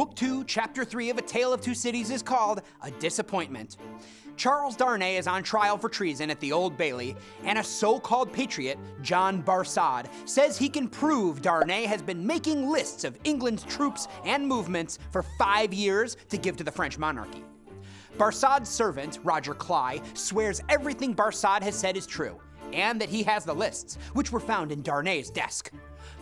Book 2, Chapter 3 of A Tale of Two Cities is called A Disappointment. Charles Darnay is on trial for treason at the Old Bailey, and a so-called patriot, John Barsad, says he can prove Darnay has been making lists of England's troops and movements for 5 years to give to the French monarchy. Barsad's servant, Roger Cly, swears everything Barsad has said is true, and that he has the lists, which were found in Darnay's desk.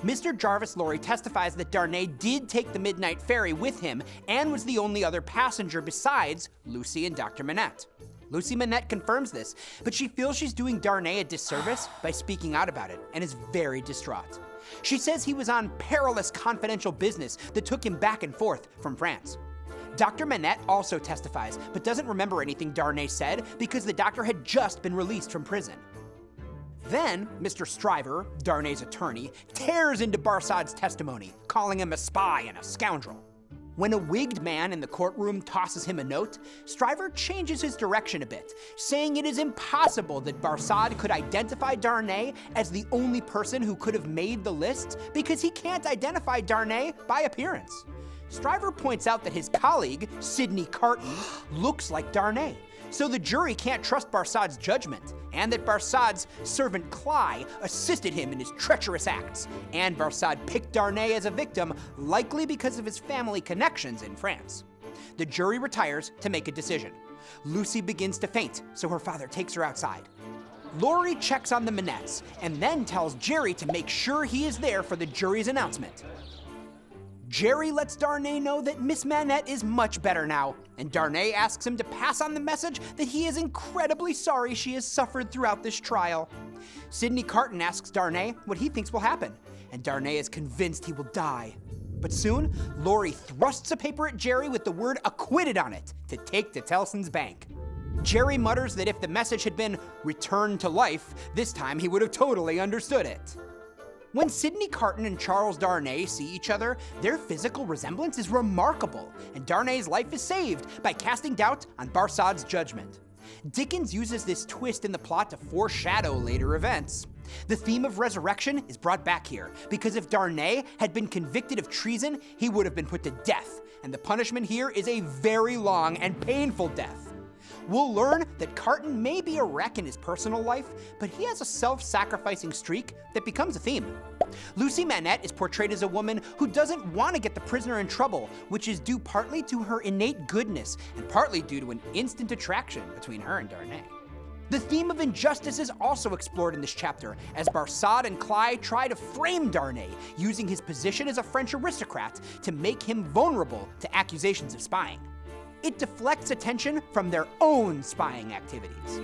Mr. Jarvis Lorry testifies that Darnay did take the midnight ferry with him and was the only other passenger besides Lucy and Dr. Manette. Lucy Manette confirms this, but she feels she's doing Darnay a disservice by speaking out about it and is very distraught. She says he was on perilous confidential business that took him back and forth from France. Dr. Manette also testifies, but doesn't remember anything Darnay said because the doctor had just been released from prison. Then, Mr. Stryver, Darnay's attorney, tears into Barsad's testimony, calling him a spy and a scoundrel. When a wigged man in the courtroom tosses him a note, Stryver changes his direction a bit, saying it is impossible that Barsad could identify Darnay as the only person who could have made the list because he can't identify Darnay by appearance. Stryver points out that his colleague, Sidney Carton, looks like Darnay, so the jury can't trust Barsad's judgment, and that Barsad's servant Cly assisted him in his treacherous acts, and Barsad picked Darnay as a victim, likely because of his family connections in France. The jury retires to make a decision. Lucy begins to faint, so her father takes her outside. Laurie checks on the Manettes, and then tells Jerry to make sure he is there for the jury's announcement. Jerry lets Darnay know that Miss Manette is much better now, and Darnay asks him to pass on the message that he is incredibly sorry she has suffered throughout this trial. Sidney Carton asks Darnay what he thinks will happen, and Darnay is convinced he will die. But soon, Laurie thrusts a paper at Jerry with the word acquitted on it to take to Tellson's bank. Jerry mutters that if the message had been returned to life, this time he would have totally understood it. When Sidney Carton and Charles Darnay see each other, their physical resemblance is remarkable, and Darnay's life is saved by casting doubt on Barsad's judgment. Dickens uses this twist in the plot to foreshadow later events. The theme of resurrection is brought back here, because if Darnay had been convicted of treason, he would have been put to death, and the punishment here is a very long and painful death. We'll learn that Carton may be a wreck in his personal life, but he has a self-sacrificing streak that becomes a theme. Lucy Manette is portrayed as a woman who doesn't want to get the prisoner in trouble, which is due partly to her innate goodness and partly due to an instant attraction between her and Darnay. The theme of injustice is also explored in this chapter, as Barsad and Cly try to frame Darnay, using his position as a French aristocrat to make him vulnerable to accusations of spying. It deflects attention from their own spying activities.